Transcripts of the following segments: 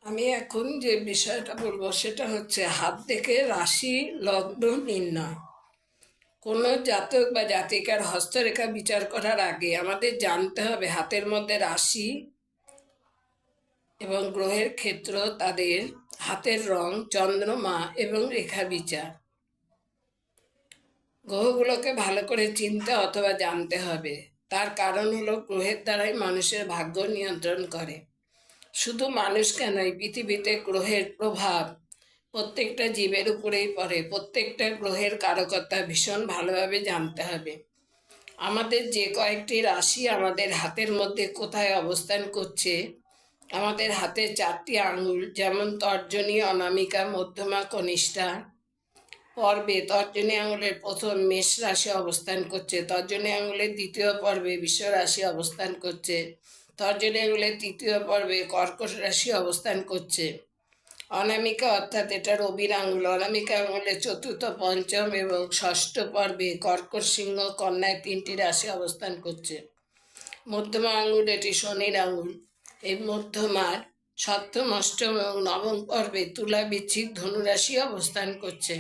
আমি এখন যে বিষয়টা বলবো সেটা হচ্ছে হাত দেখে রাশি লগ্ন নির্ণয়। কোনো জাতক বা জাতিকার হস্তরেখা বিচার করার আগে আমাদের জানতে হবে হাতের মধ্যে রাশি এবং গ্রহের ক্ষেত্র, তাদের হাতের রং, চন্দ্রমা এবং রেখা বিচার। গ্রহগুলোকে ভালো করে চিনতে অথবা জানতে হবে। তার কারণ হলো গ্রহের দ্বারাই মানুষের ভাগ্য নিয়ন্ত্রণ করে। শুধু মানুষকে নয়, পৃথিবীতে গ্রহের প্রভাব প্রত্যেকটা জীবের উপরেই পড়ে। প্রত্যেকটা গ্রহের কারকতা ভীষণ ভালোভাবে জানতে হবে। আমাদের যে কয়েকটি রাশি আমাদের হাতের মধ্যে কোথায় অবস্থান করছে, আমাদের হাতে 4টি আঙুল, যেমন তর্জনী, অনামিকা, মধ্যমা, কনিষ্ঠা পর্বে তর্জনী আঙুলের প্রথম মেষ রাশি অবস্থান করছে, তর্জনী আঙুলের দ্বিতীয় পর্বে বৃষ রাশি অবস্থান করছে, তর্জনী আঙুলের তৃতীয় পর্বে কর্কট রাশি অবস্থান করছে। অনামিকা অর্থাৎ এটা রবির আঙুল, অনামিকা আঙুলের চতুর্থ, পঞ্চম এবং ষষ্ঠ পর্বে কর্কট, সিংহ, কন্যায় 3টি রাশি অবস্থান করছে। মধ্যমা আঙুল এটি শনির আঙুল। এই মধ্যমার সপ্তম, অষ্টম এবং নবম পর্বে তুলা, বৃশ্চিক, ধনুরাশি অবস্থান করছে।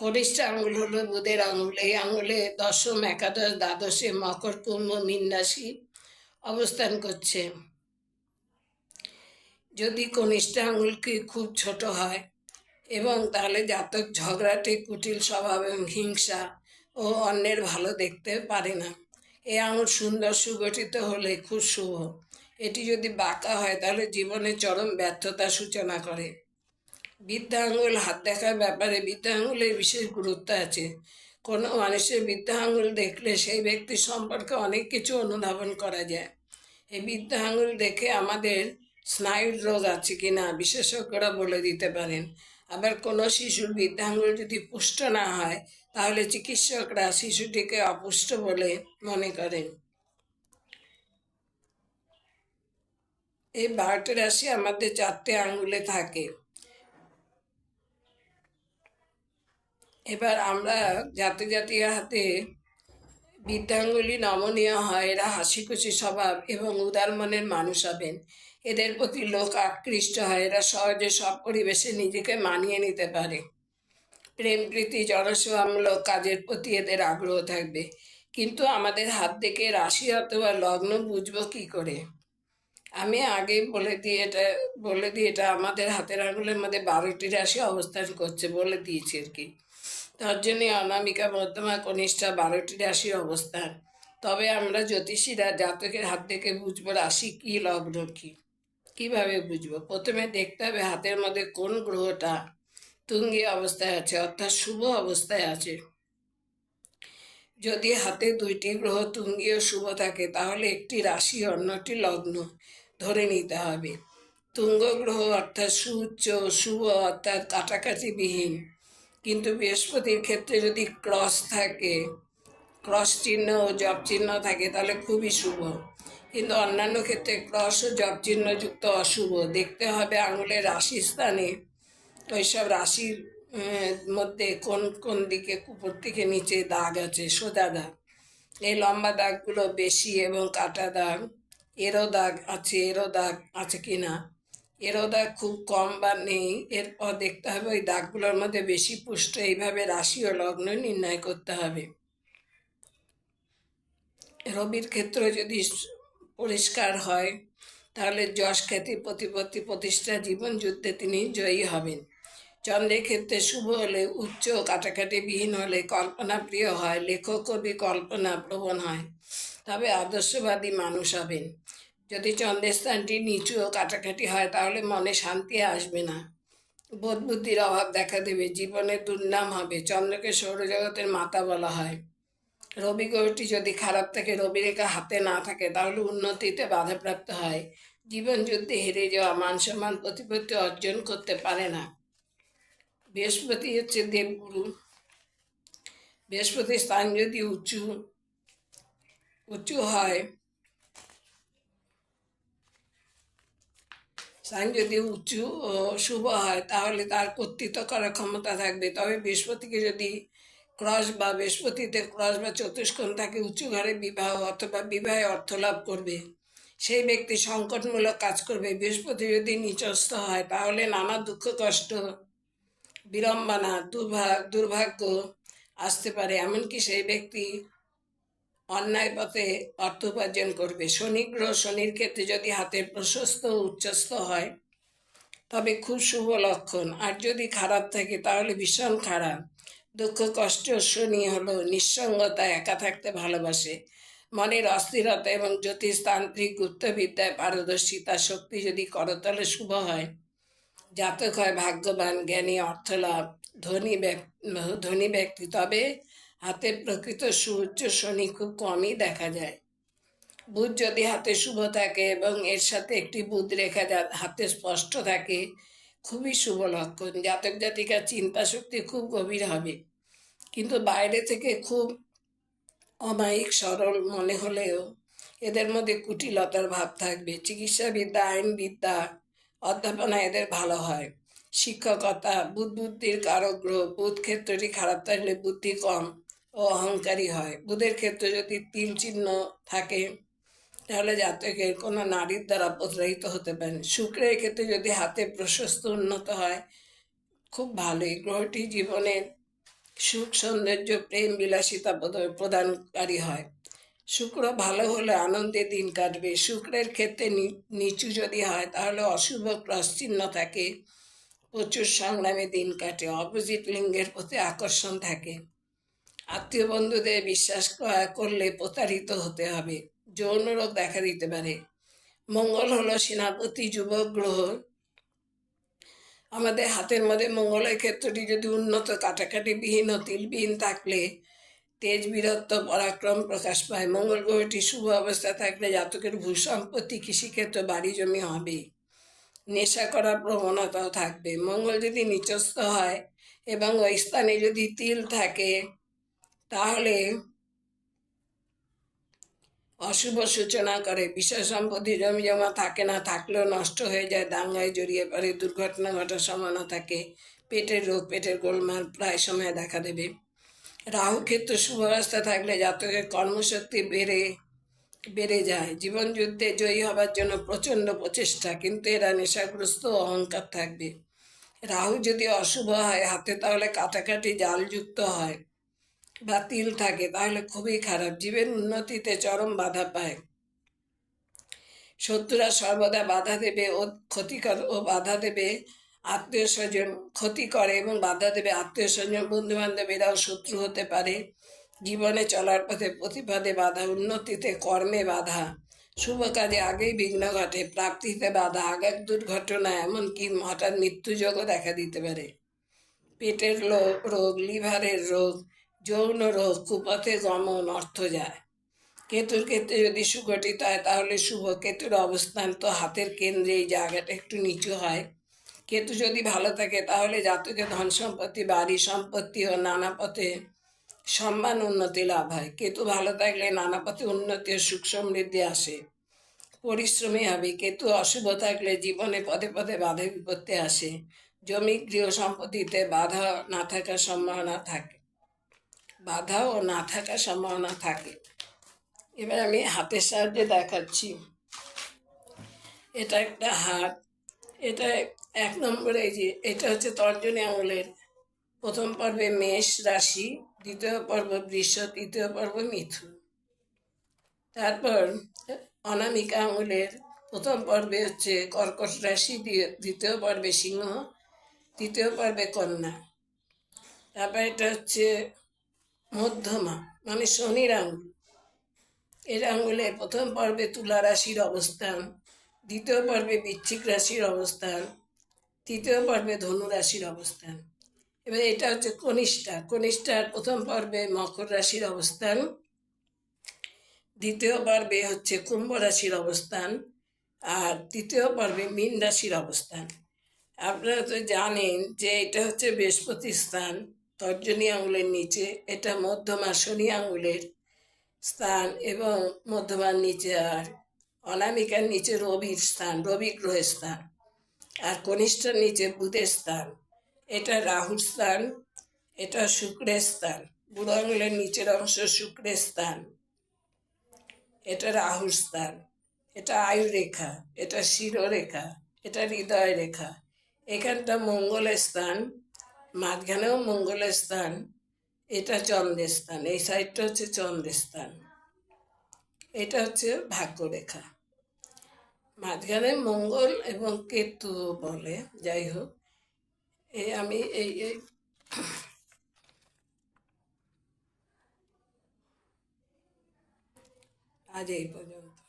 কনিষ্ঠ আঙুল হলো বুধের আঙুল। এই আঙুলে দশম, একাদশ, দ্বাদশে মকর, কুম্ভ, মীন রাশি অবস্থান করছে। যদি কনিষ্ঠ আঙুলটি খুব ছোট হয় এবং তাহলে জাতক ঝগড়াটে, কুটিল স্বভাব এবং হিংসা ও অন্যের ভালো দেখতে পারে না। এই আঙুল সুন্দর সুগঠিত হলে খুব শুভ। এটি যদি বাঁকা হয় তাহলে জীবনে চরম ব্যর্থতার সূচনা করে। বৃদ্ধা আঙুল হাত দেখার ব্যাপারে বৃদ্ধা আঙুলের বিশেষ গুরুত্ব আছে। কোনো মানুষের বৃদ্ধা আঙুল দেখলে সেই ব্যক্তি সম্পর্কে অনেক কিছু অনুধাবন করা যায়। এই বৃদ্ধা আঙুল দেখে আমাদের স্নায়ুর রোগ আছে কিনা বিশেষজ্ঞরা বলে দিতে পারেন। আবার কোনো শিশুর বৃদ্ধা আঙুল যদি পুষ্ট না হয় তাহলে চিকিৎসকরা শিশুটিকে অপুষ্ট বলে মনে করেন। এই 12টি রাশি আমাদের 4টে আঙ্গুলে থাকে। এবার আমরা জাতি জাতীয় হাতে বৃদ্ধাঙ্গুলি নমনীয় হয়। এরা হাসিখুশি স্বভাব এবং উদার মনের মানুষ হবেন। এদের প্রতি লোক আকৃষ্ট হয়। এরা সহজে সব পরিবেশে নিজেকে মানিয়ে নিতে পারে। প্রেম প্রীতি, জনসেবামূলক কাজের প্রতি এদের আগ্রহ থাকবে। কিন্তু আমাদের হাত দেখে রাশি অথবা লগ্ন বুঝবো কি করে? আমি আগেই বলে দিই এটা আমাদের হাতের আঙুলের মধ্যে 12টি রাশি অবস্থান করছে, বলে দিয়েছি আর কি। তর্জনী, অনামিকা, মধ্যমা, কনিষ্ঠা 12টি রাশির অবস্থান। তবে আমরা জ্যোতিষীরা জাতকের হাত থেকে বুঝবো রাশি কি, লগ্ন কি। কিভাবে বুঝবো? প্রথমে দেখতে হবে হাতের মধ্যে কোন গ্রহটা তুঙ্গি অবস্থায় আছে, অর্থাৎ শুভ অবস্থায় আছে। যদি হাতে 2টি গ্রহ তুঙ্গি ও শুভ থাকে তাহলে একটি রাশি, অন্যটি লগ্ন ধরে নিতে হবে। তুঙ্গ গ্রহ অর্থাৎ সুউচ্চ, শুভ অর্থাৎ কাটাকাটি বিহীন। কিন্তু বৃহস্পতির ক্ষেত্রে যদি ক্রস থাকে, ক্রস চিহ্ন ও জব চিহ্ন থাকে তাহলে খুবই শুভ। কিন্তু অন্যান্য ক্ষেত্রে ক্রস ও জব চিহ্ন যুক্ত অশুভ। দেখতে হবে আঙুলের রাশি স্থানে ওইসব রাশির মধ্যে কোন কোন দিকে, উপর থেকে নিচে দাগ আছে, সোজা দাগ। এই লম্বা দাগগুলো বেশি এবং কাটা দাগ, এরো দাগ আছে কিনা। এরো দাগ খুব কম বা নেই। এরপর দেখতে হবে ওই দাগগুলোর মধ্যে বেশি পুষ্ট। এইভাবে রাশি ও লগ্ন নির্ণয় করতে হবে। রবির ক্ষেত্র যদি পরিষ্কার হয় তাহলে যশ, খ্যাতি, প্রতিপত্তি, প্রতিষ্ঠা, জীবন যুদ্ধে তিনি জয়ী হবেন। চন্দ্রের ক্ষেত্রে শুভ হলে, উচ্চ কাটাকাটি বিহীন হলে কল্পনা প্রিয় হয়, লেখক কবি কল্পনা প্রবণ হয়, তবে আদর্শবাদী মানুষ হবেন। যদি চন্দ্রের স্থানটি নিচু ও কাটাকাটি হয় তাহলে মনে শান্তি আসবে না, বোধ বুদ্ধির অভাব দেখা দেবে, জীবনে দুর্নাম হবে। চন্দ্রকে সৌরজগতের মাতা বলা হয়। রবি গ্রহটি যদি খারাপ থাকে, রবি রেখা হাতে না থাকে তাহলে উন্নতিতে বাধাপ্রাপ্ত হয়, জীবন যুদ্ধে হেরে যাওয়া, মান সম্মান, প্রতিপত্তি অর্জন করতে পারে না। বৃহস্পতি হচ্ছে দেবগুরু। বৃহস্পতির স্থান যদি উঁচু হয়, স্থান যদি উঁচু ও শুভ হয় তাহলে তার কর্তৃত্ব করার ক্ষমতা থাকবে। তবে বৃহস্পতিকে যদি বৃহস্পতিতে ক্রস বা চতুষ্কোণ থাকে, উঁচু ঘরে বিবাহ অথবা বিবাহে অর্থ লাভ করবে। সেই ব্যক্তি সংকটমূলক কাজ করবে। বৃহস্পতি যদি নিচস্থ হয় তাহলে নানা দুঃখ কষ্ট, বিড়ম্বনা, দুর্ভাগ্য আসতে পারে। এমনকি সেই ব্যক্তি অন্যায় পথে অর্থ উপার্জন করবে। শনি গ্রহ শনির ক্ষেত্রে যদি হাতের প্রশস্ত ও উচ্চস্থ হয় তবে খুব শুভ লক্ষণ। আর যদি খারাপ থাকে তাহলে ভীষণ খারাপ। দুঃখ কষ্ট। শনি হলো নিঃসঙ্গতা, একা থাকতে ভালোবাসে। মনের অস্থিরতা এবং জ্যোতিষতান্ত্রিক গুপ্তবিদ্যায় পারদর্শিতা শক্তি যদি করতলে শুভ হয়, জাতক হয় ভাগ্যবান, জ্ঞানী, অর্থলাভ, ধনী ব্যক্তি। তবে হাতে প্রকৃত সুউচ্চ শনি খুব কমই দেখা যায়। বুধ যদি হাতে শুভ থাকে এবং এর সাথে একটি বুধ রেখা হাতে স্পষ্ট থাকে, খুবই শুভ লক্ষণ। জাতক জাতিকার চিন্তা শক্তি খুব গভীর হবে, কিন্তু বাইরে থেকে খুব অমায়িক সরল মনে হলেও এদের মধ্যে কুটিলতার ভাব থাকবে। চিকিৎসাবিদ্যা, আইনবিদ্যা, অধ্যাপনা এদের ভালো হয়। শিক্ষকতা, বুদ্ধির কারক গ্রহ। বুধ ক্ষেত্রটি খারাপ থাকলে বুদ্ধি কম ও অহংকারী হয়। বুধের ক্ষেত্রে যদি তিল চিহ্ন থাকে তাহলে জাতকের কোনো নারীর দ্বারা প্রতারিত হতে পারেন। শুক্রের ক্ষেত্রে যদি হাতে প্রশস্ত উন্নত হয়, খুব ভালোই। গ্রহটি জীবনের সুখ, সৌন্দর্য, প্রেম, বিলাসিতা প্রদানকারী হয়। শুক্র ভালো হলে আনন্দে দিন কাটবে। শুক্রের ক্ষেত্রে নিচু যদি হয় তাহলে অশুভ ক্রস চিহ্ন থাকে, প্রচুর সংগ্রামে দিন কাটে। অপোজিট লিঙ্গের প্রতি আকর্ষণ থাকে। আত্মীয় বন্ধুদের বিশ্বাস করলে প্রতারিত হতে হবে। যৌন রোগ দেখা দিতে পারে। মঙ্গল হলো সেনাপতি, যুবক গ্রহ। আমাদের হাতের মধ্যে মঙ্গলের ক্ষেত্রটি যদি উন্নত, কাটাকাটি বিহীন ও তিলবিহীন থাকলে তেজ, বীরত্ব, পরাক্রম প্রকাশ পায়। মঙ্গল গ্রহটি শুভ অবস্থা থাকলে জাতকের ভূসম্পত্তি, কৃষিক্ষেত্র, বাড়ি জমি হবে। নেশা করার প্রবণতাও থাকবে। মঙ্গল যদি নিচস্থ হয় এবং ওই স্থানে যদি তিল থাকে তাহলে অশুভ সূচনা করে। বিষয় সম্পত্তি, জমি জমা থাকে না, থাকলেও নষ্ট হয়ে যায়, দাঙ্গায় জড়িয়ে পড়ে, দুর্ঘটনা ঘটার সম্ভাবনা থাকে। পেটের রোগ, পেটের গোলমাল প্রায় সময় দেখা দেবে। রাহু ক্ষেত্র শুভ অবস্থা থাকলে জাতকের কর্মশক্তি বেড়ে যায়। জীবন যুদ্ধে জয়ী হবার জন্য প্রচণ্ড প্রচেষ্টা, কিন্তু এরা নেশাগ্রস্ত ও অহংকার থাকবে। রাহু যদি অশুভ হয় হাতে তাহলে কাটাকাটি, জালযুক্ত হয় বা তিল থাকে তাহলে খুবই খারাপ। জীবের উন্নতিতে চরম বাধা পায়। শত্রুরা সর্বদা বাধা দেবে ও ক্ষতিকর ও বাধা দেবে। আত্মীয় স্বজন ক্ষতি করে এবং বাধা দেবে। আত্মীয় স্বজন, বন্ধু বান্ধব এরাও শত্রু হতে পারে। জীবনে চলার পথে প্রতিপদে বাধা, উন্নতিতে কর্মে বাধা, শুভ কাজে আগেই বিঘ্ন ঘটে, প্রাপ্তিতে বাধা, আঘাত, দুর্ঘটনা, এমনকি হঠাৎ মৃত্যুযোগও দেখা দিতে পারে। পেটের রোগ, লিভারের রোগ, যৌন রোগ, কুপথে গমন, অর্থ যায়। কেতুর ক্ষেত্রে যদি সুগঠিত হয় তাহলে শুভ। কেতুর অবস্থান তো হাতের কেন্দ্রে, এই জায়গাটা একটু নিচু হয়। কেতু যদি ভালো থাকে তাহলে জাতকে ধন সম্পত্তি, বাড়ি সম্পত্তি ও নানা পথে সম্মান, উন্নতি লাভ হয়। কেতু ভালো থাকলে নানা পথে উন্নতি ও সুখ সমৃদ্ধি আসে। পরিশ্রমী হবে। কেতু অশুভ থাকলে জীবনে পদে পদে বাধা বিপত্তি আসে। জমি, গৃহ সম্পত্তিতে বাধা না থাকার সম্ভাবনা থাকে, বাধা ও না থাকার সম্ভাবনা থাকে। এবার আমি হাতের সাহায্যে দেখাচ্ছি। এটা একটা হাত। এটা 1 নম্বরে, যে এটা হচ্ছে তর্জনী আঙুলের প্রথম পর্বে মেষ রাশি, দ্বিতীয় পর্ব বৃষ, তৃতীয় পর্ব মিথুন। তারপর অনামিকা আঙুলের প্রথম পর্বে হচ্ছে কর্কট রাশি, দ্বিতীয় পর্বে সিংহ, তৃতীয় পর্বে কন্যা। তারপর এটা হচ্ছে মধ্যমা মানে শনির আঙুল। এর আঙুলের প্রথম পর্বে তুলা রাশির অবস্থান, দ্বিতীয় পর্বে বৃশ্চিক রাশির অবস্থান, তৃতীয় পর্বে ধনু রাশির অবস্থান। এবার এটা হচ্ছে কনিষ্ঠা। কনিষ্ঠার প্রথম পর্বে মকর রাশির অবস্থান, দ্বিতীয় পর্বে হচ্ছে কুম্ভ রাশির অবস্থান, আর তৃতীয় পর্বে মীন রাশির অবস্থান। আপনারা তো জানেন যে এটা হচ্ছে বৃহস্পতির স্থান তর্জনী আঙুলের নিচে, এটা মধ্যমা শনি আঙুলের স্থান এবং মধ্যমার নিচে, আর অনামিকার নিচে রবির স্থান, রবি গ্রহের স্থান, আর কনিষ্ঠার নিচে বুধের স্থান। এটা রাহুর স্থান, এটা শুক্রের স্থান। বুড়ো আঙুলের নিচের অংশ শুক্রের স্থান, এটা রাহুর স্থান। এটা আয়ু রেখা, এটা শিরোরেখা, এটা হৃদয় রেখা। এখানটা মঙ্গলের স্থান, মাঝখানেও মঙ্গলের স্থান, এটা চন্দ্রের স্থান, এই সাইডটা হচ্ছে চন্দ্রের স্থান, এটা হচ্ছে ভাগ্যরেখা। মাঝখানে মঙ্গল এবং কেতু বলে, যাই হোক, এই আমি এই আজ এই পর্যন্ত।